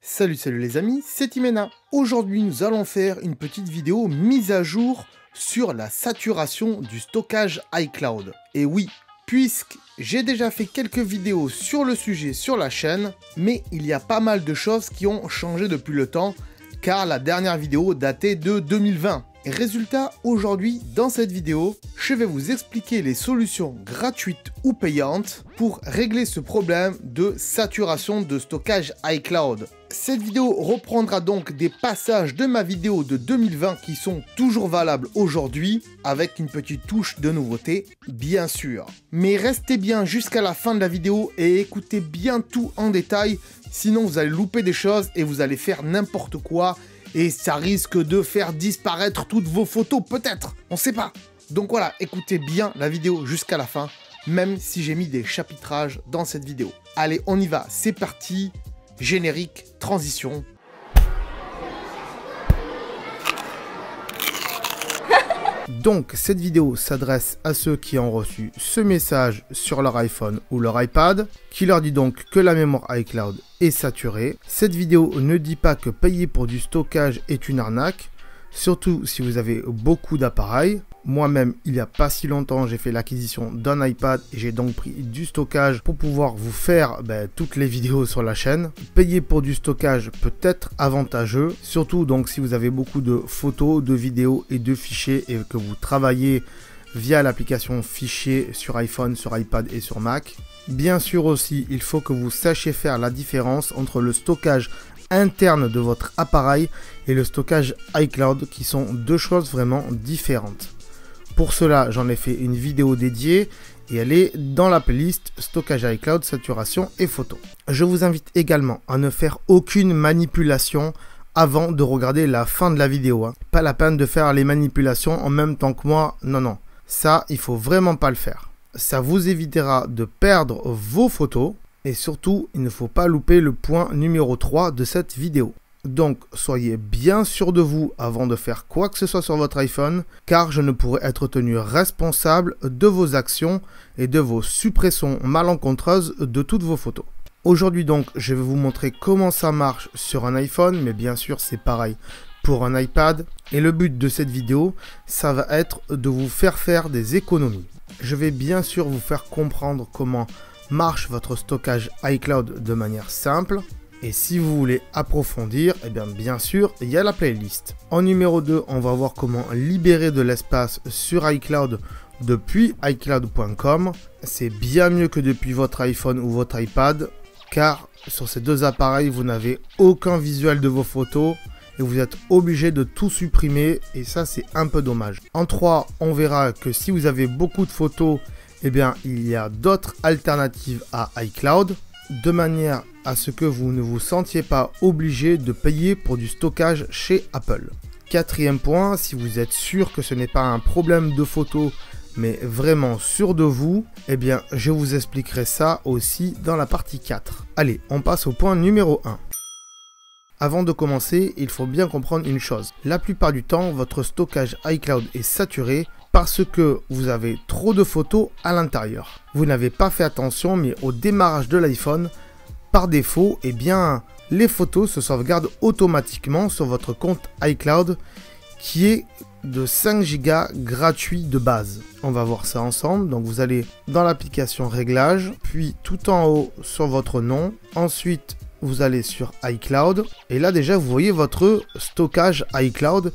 Salut les amis, c'est Timena. Aujourd'hui nous allons faire une petite vidéo mise à jour sur la saturation du stockage iCloud. Et oui, puisque j'ai déjà fait quelques vidéos sur le sujet sur la chaîne, mais il y a pas mal de choses qui ont changé depuis le temps, car la dernière vidéo datait de 2020. Résultat, aujourd'hui, dans cette vidéo, je vais vous expliquer les solutions gratuites ou payantes pour régler ce problème de saturation de stockage iCloud. Cette vidéo reprendra donc des passages de ma vidéo de 2020 qui sont toujours valables aujourd'hui, avec une petite touche de nouveauté, bien sûr. Mais restez bien jusqu'à la fin de la vidéo et écoutez bien tout en détail, sinon vous allez louper des choses et vous allez faire n'importe quoi. Et ça risque de faire disparaître toutes vos photos, peut-être, on sait pas. Donc voilà, écoutez bien la vidéo jusqu'à la fin, même si j'ai mis des chapitrages dans cette vidéo. Allez, on y va, c'est parti, générique, transition. Donc, cette vidéo s'adresse à ceux qui ont reçu ce message sur leur iPhone ou leur iPad, qui leur dit donc que la mémoire iCloud est saturée. Cette vidéo ne dit pas que payer pour du stockage est une arnaque, surtout si vous avez beaucoup d'appareils. Moi-même, il n'y a pas si longtemps, j'ai fait l'acquisition d'un iPad et j'ai donc pris du stockage pour pouvoir vous faire toutes les vidéos sur la chaîne. Payer pour du stockage peut être avantageux, surtout donc si vous avez beaucoup de photos, de vidéos et de fichiers et que vous travaillez via l'application fichiers sur iPhone, sur iPad et sur Mac. Bien sûr aussi, il faut que vous sachiez faire la différence entre le stockage interne de votre appareil et le stockage iCloud qui sont deux choses vraiment différentes. Pour cela, j'en ai fait une vidéo dédiée et elle est dans la playlist stockage iCloud, saturation et photos. Je vous invite également à ne faire aucune manipulation avant de regarder la fin de la vidéo. Pas la peine de faire les manipulations en même temps que moi, non. Ça, il faut vraiment pas le faire. Ça vous évitera de perdre vos photos et surtout, il ne faut pas louper le point numéro 3 de cette vidéo. Donc, soyez bien sûr de vous avant de faire quoi que ce soit sur votre iPhone, car je ne pourrai être tenu responsable de vos actions et de vos suppressions malencontreuses de toutes vos photos. Aujourd'hui donc, je vais vous montrer comment ça marche sur un iPhone, mais bien sûr c'est pareil pour un iPad. Et le but de cette vidéo, ça va être de vous faire des économies. Je vais bien sûr vous faire comprendre comment marche votre stockage iCloud de manière simple. Et si vous voulez approfondir, bien sûr, il y a la playlist. En numéro 2, on va voir comment libérer de l'espace sur iCloud depuis iCloud.com. C'est bien mieux que depuis votre iPhone ou votre iPad, car sur ces deux appareils, vous n'avez aucun visuel de vos photos et vous êtes obligé de tout supprimer et ça, c'est un peu dommage. En 3, on verra que si vous avez beaucoup de photos, il y a d'autres alternatives à iCloud, de manière à ce que vous ne vous sentiez pas obligé de payer pour du stockage chez Apple. Quatrième point, si vous êtes sûr que ce n'est pas un problème de photo, mais vraiment sûr de vous, je vous expliquerai ça aussi dans la partie 4. Allez, on passe au point numéro 1. Avant de commencer, il faut bien comprendre une chose. La plupart du temps, votre stockage iCloud est saturé parce que vous avez trop de photos à l'intérieur. Vous n'avez pas fait attention, mais au démarrage de l'iPhone, par défaut, les photos se sauvegardent automatiquement sur votre compte iCloud qui est de 5 Go gratuit de base. On va voir ça ensemble. Donc vous allez dans l'application Réglages, puis tout en haut sur votre nom. Ensuite, vous allez sur iCloud et là déjà vous voyez votre stockage iCloud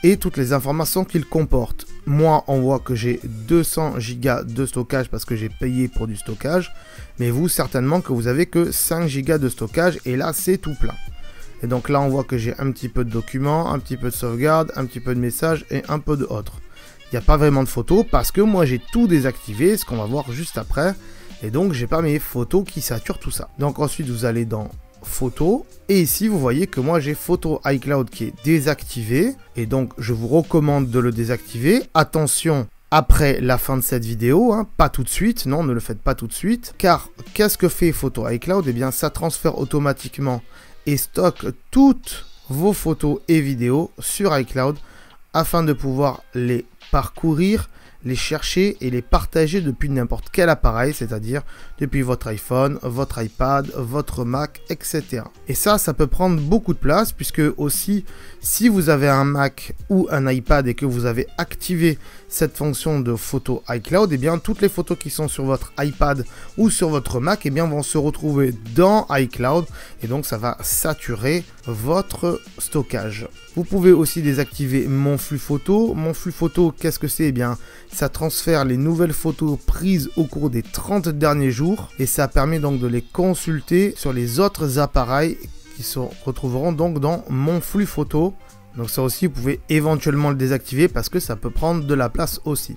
et toutes les informations qu'il comporte. Moi, on voit que j'ai 200 Go de stockage parce que j'ai payé pour du stockage. Mais vous, certainement que vous avez que 5 Go de stockage et là, c'est tout plein. Et donc là, on voit que j'ai un petit peu de documents, un petit peu de sauvegarde, un petit peu de messages et un peu de autres. Il n'y a pas vraiment de photos parce que moi, j'ai tout désactivé, ce qu'on va voir juste après. Et donc, j'ai pas mes photos qui saturent tout ça. Donc ensuite, vous allez dans photos et ici vous voyez que moi j'ai photo iCloud qui est désactivé et donc je vous recommande de le désactiver. Attention, après la fin de cette vidéo, pas tout de suite, non, ne le faites pas tout de suite, car qu'est-ce que fait photo iCloud? Ça transfère automatiquement et stocke toutes vos photos et vidéos sur iCloud afin de pouvoir les parcourir, les chercher et les partager depuis n'importe quel appareil, c'est-à-dire depuis votre iPhone, votre iPad, votre Mac, etc. Et ça peut prendre beaucoup de place puisque aussi, si vous avez un Mac ou un iPad et que vous avez activé cette fonction de photo iCloud, et bien toutes les photos qui sont sur votre iPad ou sur votre Mac, et bien vont se retrouver dans iCloud et donc ça va saturer votre stockage. Vous pouvez aussi désactiver mon flux photo. Mon flux photo, qu'est-ce que c'est? Eh bien, ça transfère les nouvelles photos prises au cours des 30 derniers jours et ça permet donc de les consulter sur les autres appareils qui se retrouveront donc dans mon flux photo. Donc ça aussi, vous pouvez éventuellement le désactiver parce que ça peut prendre de la place aussi.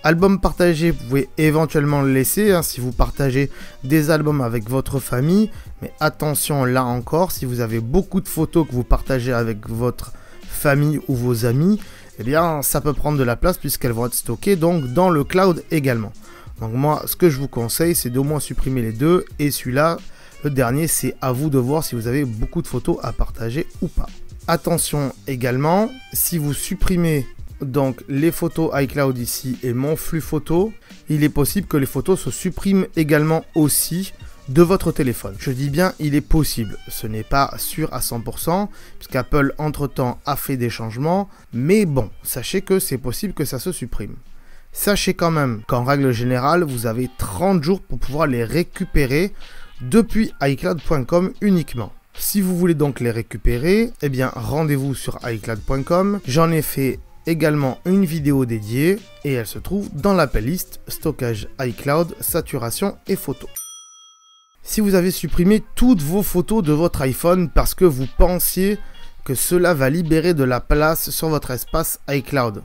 Album partagé, vous pouvez éventuellement le laisser si vous partagez des albums avec votre famille. Mais attention là encore, si vous avez beaucoup de photos que vous partagez avec votre famille ou vos amis, eh bien ça peut prendre de la place puisqu'elles vont être stockées donc dans le cloud également. Donc moi, ce que je vous conseille, c'est d'au moins supprimer les deux. Et celui-là, le dernier, c'est à vous de voir si vous avez beaucoup de photos à partager ou pas. Attention également, si vous supprimez donc les photos iCloud ici et mon flux photo, il est possible que les photos se suppriment également aussi de votre téléphone. Je dis bien il est possible, ce n'est pas sûr à 100% puisqu'Apple entre temps a fait des changements, mais bon, sachez que c'est possible que ça se supprime. Sachez quand même qu'en règle générale, vous avez 30 jours pour pouvoir les récupérer depuis iCloud.com uniquement. Si vous voulez donc les récupérer, eh bien rendez-vous sur iCloud.com. J'en ai fait également une vidéo dédiée et elle se trouve dans la playlist stockage iCloud, saturation et photos. Si vous avez supprimé toutes vos photos de votre iPhone parce que vous pensiez que cela va libérer de la place sur votre espace iCloud,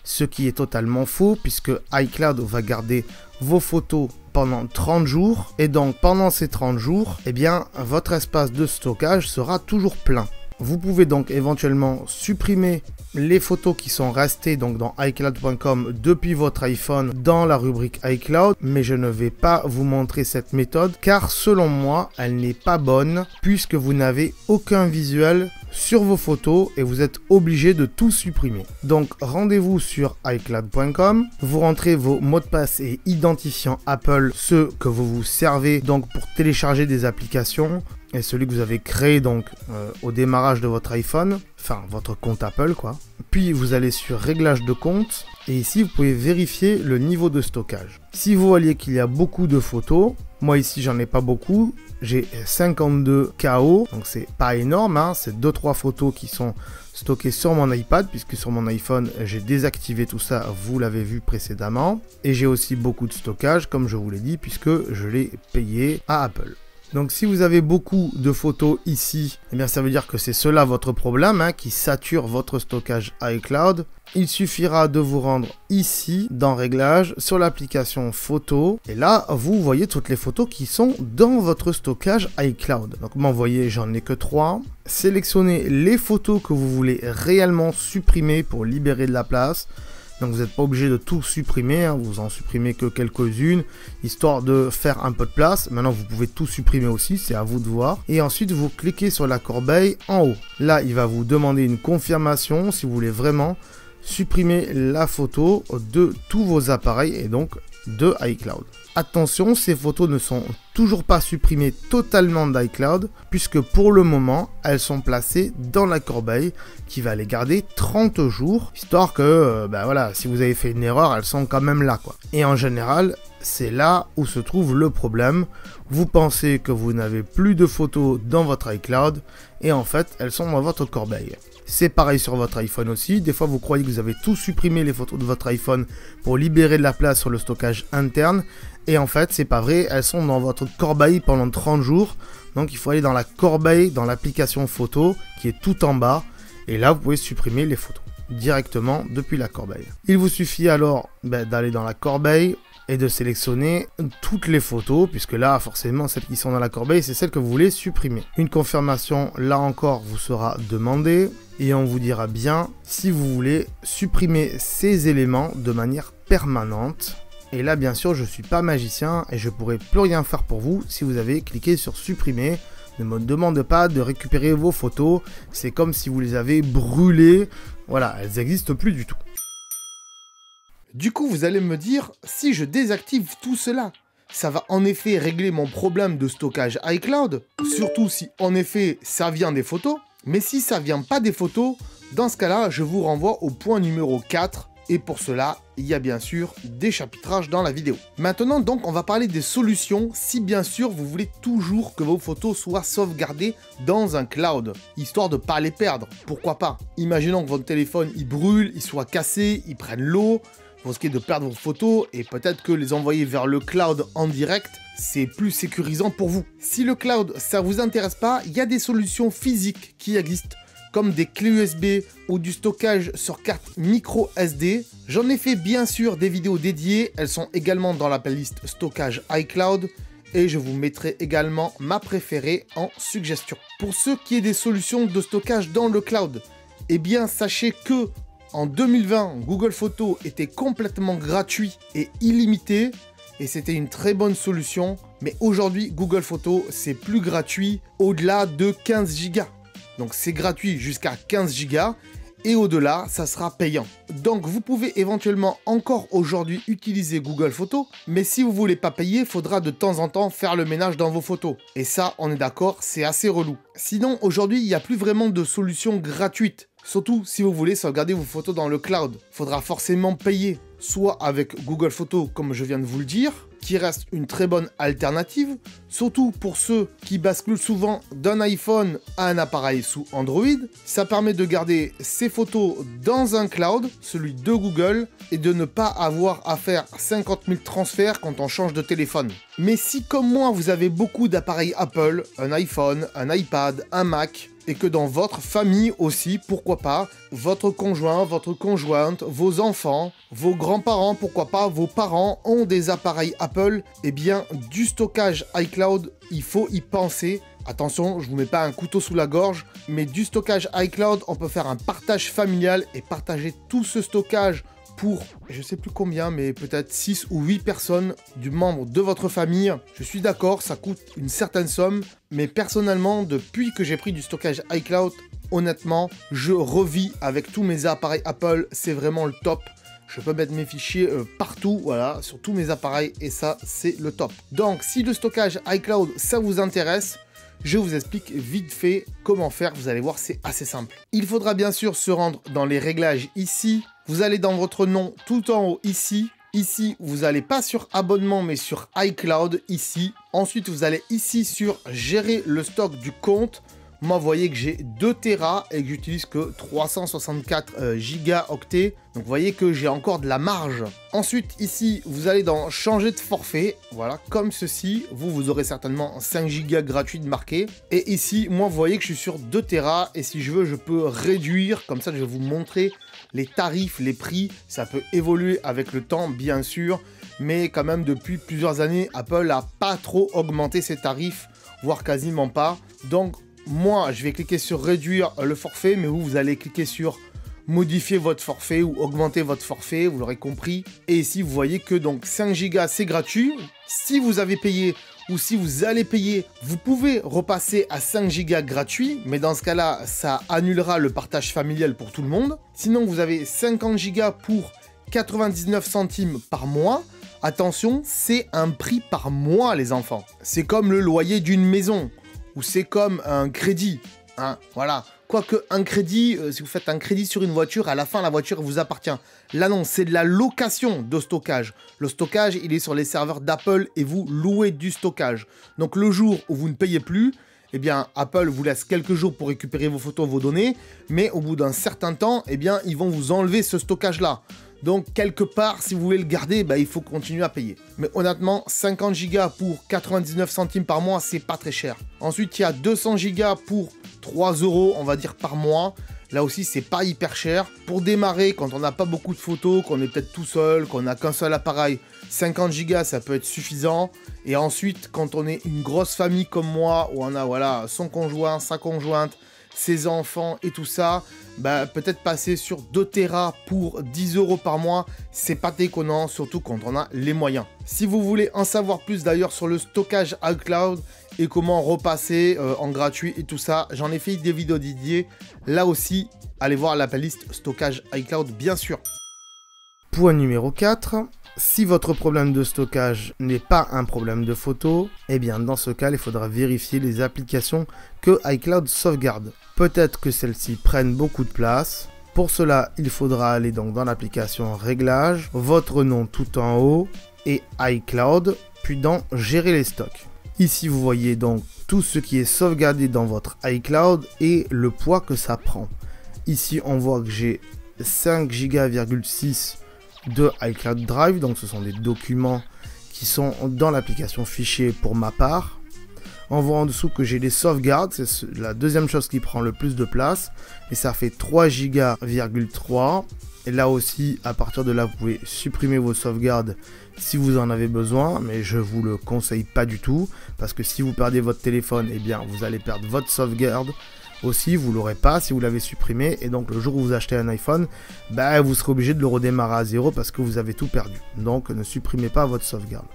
ce qui est totalement faux puisque iCloud va garder vos photos pendant 30 jours et donc pendant ces 30 jours, eh bien votre espace de stockage sera toujours plein. Vous pouvez donc éventuellement supprimer les photos qui sont restées donc dans iCloud.com depuis votre iPhone dans la rubrique iCloud, mais je ne vais pas vous montrer cette méthode car selon moi, elle n'est pas bonne puisque vous n'avez aucun visuel sur vos photos et vous êtes obligé de tout supprimer. Donc rendez-vous sur iCloud.com, vous rentrez vos mots de passe et identifiants Apple, ceux que vous vous servez donc pour télécharger des applications et celui que vous avez créé donc au démarrage de votre iPhone, enfin votre compte Apple quoi. Puis vous allez sur réglages de compte et ici vous pouvez vérifier le niveau de stockage. Si vous voyez qu'il y a beaucoup de photos, moi ici j'en ai pas beaucoup, j'ai 52 KO, donc c'est pas énorme, c'est 2-3 photos qui sont stockées sur mon iPad, puisque sur mon iPhone j'ai désactivé tout ça, vous l'avez vu précédemment, et j'ai aussi beaucoup de stockage, comme je vous l'ai dit, puisque je l'ai payé à Apple. Donc si vous avez beaucoup de photos ici, eh bien ça veut dire que c'est cela votre problème qui sature votre stockage iCloud. Il suffira de vous rendre ici dans réglages sur l'application photo et là vous voyez toutes les photos qui sont dans votre stockage iCloud. Donc moi vous voyez j'en ai que 3. Sélectionnez les photos que vous voulez réellement supprimer pour libérer de la place. Donc vous n'êtes pas obligé de tout supprimer, vous en supprimez que quelques-unes, histoire de faire un peu de place. Maintenant vous pouvez tout supprimer aussi, c'est à vous de voir. Et ensuite vous cliquez sur la corbeille en haut. Là il va vous demander une confirmation si vous voulez vraiment supprimer la photo de tous vos appareils et donc de iCloud. Attention, ces photos ne sont toujours pas supprimées totalement d'iCloud puisque pour le moment, elles sont placées dans la corbeille qui va les garder 30 jours histoire que, voilà, si vous avez fait une erreur, elles sont quand même là, quoi. Et en général, c'est là où se trouve le problème. Vous pensez que vous n'avez plus de photos dans votre iCloud et en fait, elles sont dans votre corbeille. C'est pareil sur votre iPhone aussi. Des fois, vous croyez que vous avez tout supprimé les photos de votre iPhone pour libérer de la place sur le stockage interne. Et en fait, c'est pas vrai. Elles sont dans votre corbeille pendant 30 jours. Donc, il faut aller dans la corbeille, dans l'application photo qui est tout en bas. Et là, vous pouvez supprimer les photos directement depuis la corbeille. Il vous suffit alors d'aller dans la corbeille et de sélectionner toutes les photos, puisque là, forcément, celles qui sont dans la corbeille, c'est celles que vous voulez supprimer. Une confirmation, là encore, vous sera demandée, et on vous dira bien si vous voulez supprimer ces éléments de manière permanente. Et là, bien sûr, je ne suis pas magicien, et je ne pourrai plus rien faire pour vous si vous avez cliqué sur supprimer. Ne me demande pas de récupérer vos photos, c'est comme si vous les avez brûlées. Voilà, elles n'existent plus du tout. Du coup, vous allez me dire, si je désactive tout cela, ça va en effet régler mon problème de stockage iCloud, surtout si en effet ça vient des photos. Mais si ça vient pas des photos, dans ce cas-là, je vous renvoie au point numéro 4. Et pour cela, il y a bien sûr des chapitrages dans la vidéo. Maintenant donc, on va parler des solutions si bien sûr vous voulez toujours que vos photos soient sauvegardées dans un cloud, histoire de ne pas les perdre. Pourquoi pas? Imaginons que votre téléphone il brûle, il soit cassé, il prenne l'eau, vous risquez de perdre vos photos et peut-être que les envoyer vers le cloud en direct, c'est plus sécurisant pour vous. Si le cloud ça vous intéresse pas, il y a des solutions physiques qui existent, comme des clés USB ou du stockage sur carte micro SD. J'en ai fait bien sûr des vidéos dédiées, elles sont également dans la playlist stockage iCloud et je vous mettrai également ma préférée en suggestion. Pour ce qui est des solutions de stockage dans le cloud, eh bien sachez que en 2020, Google Photos était complètement gratuit et illimité et c'était une très bonne solution, mais aujourd'hui Google Photos c'est plus gratuit au-delà de 15 Go. Donc c'est gratuit jusqu'à 15 Go et au-delà, ça sera payant. Donc vous pouvez éventuellement encore aujourd'hui utiliser Google Photos, mais si vous voulez pas payer, il faudra de temps en temps faire le ménage dans vos photos. Et ça, on est d'accord, c'est assez relou. Sinon, aujourd'hui, il n'y a plus vraiment de solution gratuite. Surtout si vous voulez sauvegarder vos photos dans le cloud. Il faudra forcément payer, soit avec Google Photos, comme je viens de vous le dire, qui reste une très bonne alternative, surtout pour ceux qui basculent souvent d'un iPhone à un appareil sous Android. Ça permet de garder ces photos dans un cloud, celui de Google, et de ne pas avoir à faire 50 000 transferts quand on change de téléphone. Mais si comme moi vous avez beaucoup d'appareils Apple, un iPhone, un iPad, un Mac, et que dans votre famille aussi, pourquoi pas, votre conjoint, votre conjointe, vos enfants, vos grands-parents, pourquoi pas, vos parents ont des appareils Apple, eh bien, du stockage iCloud, il faut y penser. Attention, je vous mets pas un couteau sous la gorge, mais du stockage iCloud, on peut faire un partage familial et partager tout ce stockage pour, je sais plus combien, mais peut-être 6 ou 8 personnes du membre de votre famille. Je suis d'accord, ça coûte une certaine somme, mais personnellement, depuis que j'ai pris du stockage iCloud, honnêtement, je revis avec tous mes appareils Apple, c'est vraiment le top. Je peux mettre mes fichiers partout, voilà, sur tous mes appareils, et ça, c'est le top. Donc, si le stockage iCloud, ça vous intéresse, je vous explique vite fait comment faire, vous allez voir, c'est assez simple. Il faudra bien sûr se rendre dans les réglages ici. Vous allez dans votre nom tout en haut ici. Ici, vous n'allez pas sur abonnement, mais sur iCloud ici. Ensuite, vous allez ici sur gérer le stock du compte. Moi, vous voyez que j'ai 2 Tera et que j'utilise que 364 gigaoctets. Donc, vous voyez que j'ai encore de la marge. Ensuite, ici, vous allez dans changer de forfait. Voilà, comme ceci. Vous aurez certainement 5 gigas gratuits de marqué. Et ici, moi, vous voyez que je suis sur 2 Tera. Et si je veux, je peux réduire. Comme ça, je vais vous montrer les tarifs, les prix. Ça peut évoluer avec le temps, bien sûr. Mais quand même, depuis plusieurs années, Apple n'a pas trop augmenté ses tarifs, voire quasiment pas. Donc, moi, je vais cliquer sur réduire le forfait, mais vous allez cliquer sur modifier votre forfait ou augmenter votre forfait, vous l'aurez compris. Et ici, vous voyez que donc 5 Go, c'est gratuit. Si vous avez payé ou si vous allez payer, vous pouvez repasser à 5 Go gratuit, mais dans ce cas-là, ça annulera le partage familial pour tout le monde. Sinon, vous avez 50 Go pour 99 centimes par mois. Attention, c'est un prix par mois, les enfants. C'est comme le loyer d'une maison. Ou c'est comme un crédit, hein, voilà. Quoique un crédit, si vous faites un crédit sur une voiture, à la fin la voiture vous appartient. Là non, c'est de la location de stockage. Le stockage, il est sur les serveurs d'Apple et vous louez du stockage. Donc le jour où vous ne payez plus, eh bien Apple vous laisse quelques jours pour récupérer vos photos, vos données, mais au bout d'un certain temps, eh bien ils vont vous enlever ce stockage-là. Donc, quelque part, si vous voulez le garder, bah, il faut continuer à payer. Mais honnêtement, 50 Go pour 99 centimes par mois, c'est pas très cher. Ensuite, il y a 200 Go pour 3 €, on va dire, par mois. Là aussi, c'est pas hyper cher. Pour démarrer, quand on n'a pas beaucoup de photos, qu'on est peut-être tout seul, qu'on n'a qu'un seul appareil, 50 Go, ça peut être suffisant. Et ensuite, quand on est une grosse famille comme moi, où on a voilà, son conjoint, sa conjointe, ses enfants et tout ça, bah, peut-être passer sur 2 Tera pour 10 € par mois, c'est pas déconnant, surtout quand on a les moyens. Si vous voulez en savoir plus d'ailleurs sur le stockage iCloud et comment repasser en gratuit et tout ça, j'en ai fait des vidéos dédiées. Là aussi, allez voir la playlist stockage iCloud, bien sûr. Point numéro 4. Si votre problème de stockage n'est pas un problème de photo, eh bien dans ce cas, il faudra vérifier les applications que iCloud sauvegarde. Peut-être que celles-ci prennent beaucoup de place. Pour cela, il faudra aller donc dans l'application Réglages, votre nom tout en haut et iCloud, puis dans Gérer les stocks. Ici, vous voyez donc tout ce qui est sauvegardé dans votre iCloud et le poids que ça prend. Ici, on voit que j'ai 5,6 Go de iCloud Drive, donc ce sont des documents qui sont dans l'application Fichier pour ma part. On voit en dessous que j'ai des sauvegardes, c'est la deuxième chose qui prend le plus de place, et ça fait 3,3 Go. Et là aussi, à partir de là, vous pouvez supprimer vos sauvegardes si vous en avez besoin, mais je vous le conseille pas du tout, parce que si vous perdez votre téléphone, eh bien vous allez perdre votre sauvegarde. Aussi, vous l'aurez pas si vous l'avez supprimé, et donc le jour où vous achetez un iPhone, vous serez obligé de le redémarrer à zéro parce que vous avez tout perdu. Donc ne supprimez pas votre sauvegarde.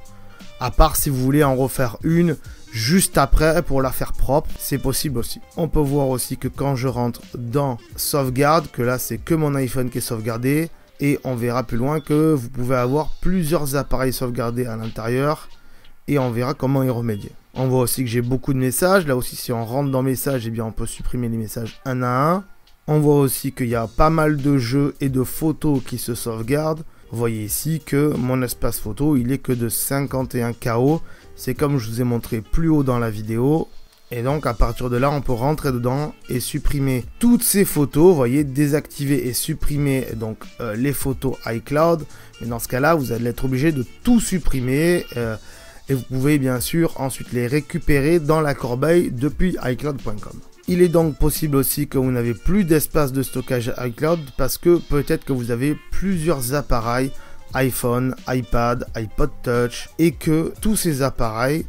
À part si vous voulez en refaire une juste après pour la faire propre, c'est possible aussi. On peut voir aussi que quand je rentre dans sauvegarde, que là c'est que mon iPhone qui est sauvegardé, et on verra plus loin que vous pouvez avoir plusieurs appareils sauvegardés à l'intérieur, et on verra comment y remédier. On voit aussi que j'ai beaucoup de messages. Là aussi, si on rentre dans messages, eh bien, on peut supprimer les messages un à un. On voit aussi qu'il y a pas mal de jeux et de photos qui se sauvegardent. Vous voyez ici que mon espace photo, il est que de 51 KO. C'est comme je vous ai montré plus haut dans la vidéo. Et donc, à partir de là, on peut rentrer dedans et supprimer toutes ces photos. Vous voyez, désactiver et supprimer donc les photos iCloud. Mais dans ce cas-là, vous allez être obligé de tout supprimer. Et vous pouvez bien sûr ensuite les récupérer dans la corbeille depuis iCloud.com. Il est donc possible aussi que vous n'avez plus d'espace de stockage iCloud parce que peut-être que vous avez plusieurs appareils, iPhone, iPad, iPod Touch, et que tous ces appareils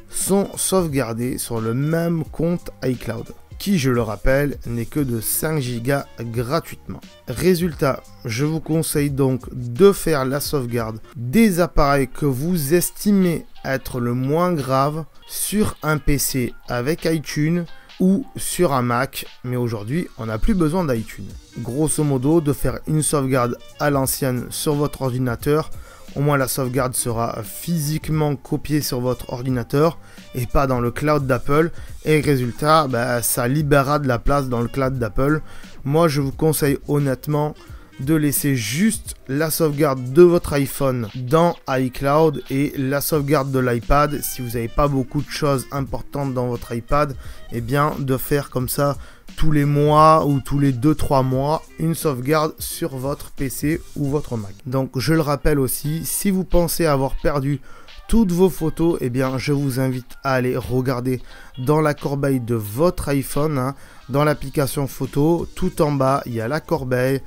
sont sauvegardés sur le même compte iCloud, qui, je le rappelle, n'est que de 5 Go gratuitement. Résultat, je vous conseille donc de faire la sauvegarde des appareils que vous estimez être le moins grave sur un PC avec iTunes ou sur un Mac, mais aujourd'hui on n'a plus besoin d'iTunes. Grosso modo, de faire une sauvegarde à l'ancienne sur votre ordinateur. Au moins la sauvegarde sera physiquement copiée sur votre ordinateur et pas dans le cloud d'Apple. Et résultat, ça libérera de la place dans le cloud d'Apple. Moi, je vous conseille honnêtement de laisser juste la sauvegarde de votre iPhone dans iCloud et la sauvegarde de l'iPad. Si vous n'avez pas beaucoup de choses importantes dans votre iPad, eh bien de faire comme ça tous les mois ou tous les 2-3 mois une sauvegarde sur votre PC ou votre Mac. Donc je le rappelle aussi, si vous pensez avoir perdu toutes vos photos, eh bien je vous invite à aller regarder dans la corbeille de votre iPhone, dans l'application photo, tout en bas il y a la corbeille.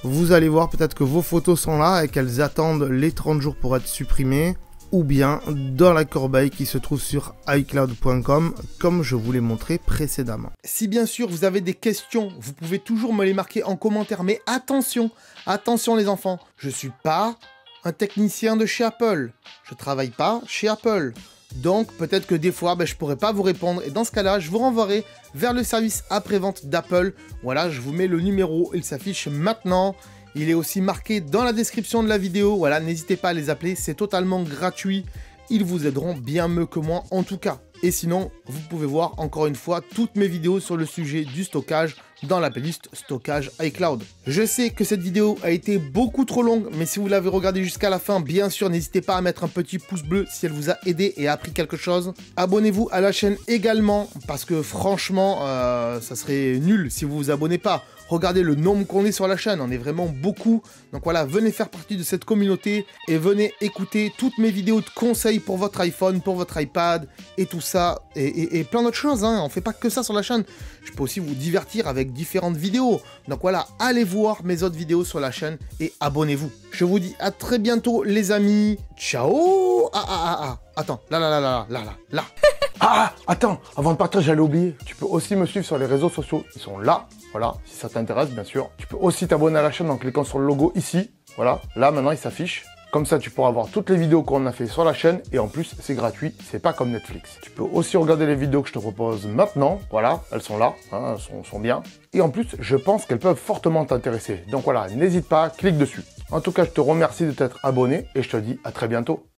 Vous allez voir peut-être que vos photos sont là et qu'elles attendent les 30 jours pour être supprimées, ou bien dans la corbeille qui se trouve sur iCloud.com, comme je vous l'ai montré précédemment. Si bien sûr vous avez des questions, vous pouvez toujours me les marquer en commentaire, mais attention, attention les enfants, je ne suis pas un technicien de chez Apple, je ne travaille pas chez Apple. Donc peut-être que des fois je pourrais pas vous répondre, et dans ce cas-là je vous renverrai vers le service après-vente d'Apple. Voilà, je vous mets le numéro, il s'affiche maintenant, il est aussi marqué dans la description de la vidéo. Voilà, n'hésitez pas à les appeler, c'est totalement gratuit, ils vous aideront bien mieux que moi en tout cas. Et sinon, vous pouvez voir encore une fois toutes mes vidéos sur le sujet du stockage dans la playlist stockage iCloud. Je sais que cette vidéo a été beaucoup trop longue, mais si vous l'avez regardée jusqu'à la fin, bien sûr, n'hésitez pas à mettre un petit pouce bleu si elle vous a aidé et appris quelque chose. Abonnez-vous à la chaîne également, parce que franchement, ça serait nul si vous vous abonnez pas. Regardez le nombre qu'on est sur la chaîne, on est vraiment beaucoup. Donc voilà, venez faire partie de cette communauté et venez écouter toutes mes vidéos de conseils pour votre iPhone, pour votre iPad et tout ça. Et plein d'autres choses, hein. On fait pas que ça sur la chaîne. Je peux aussi vous divertir avec différentes vidéos. Donc voilà, allez voir mes autres vidéos sur la chaîne et abonnez-vous. Je vous dis à très bientôt les amis. Ciao. Attends, là. Ah, attends, avant de partir, j'allais oublier. Tu peux aussi me suivre sur les réseaux sociaux. Ils sont là. Voilà, si ça t'intéresse, bien sûr. Tu peux aussi t'abonner à la chaîne en cliquant sur le logo ici. Voilà, là, maintenant, il s'affiche. Comme ça, tu pourras voir toutes les vidéos qu'on a fait sur la chaîne et en plus, c'est gratuit, c'est pas comme Netflix. Tu peux aussi regarder les vidéos que je te propose maintenant. Voilà, elles sont là, hein, elles sont bien. Et en plus, je pense qu'elles peuvent fortement t'intéresser. Donc voilà, n'hésite pas, clique dessus. En tout cas, je te remercie de t'être abonné et je te dis à très bientôt.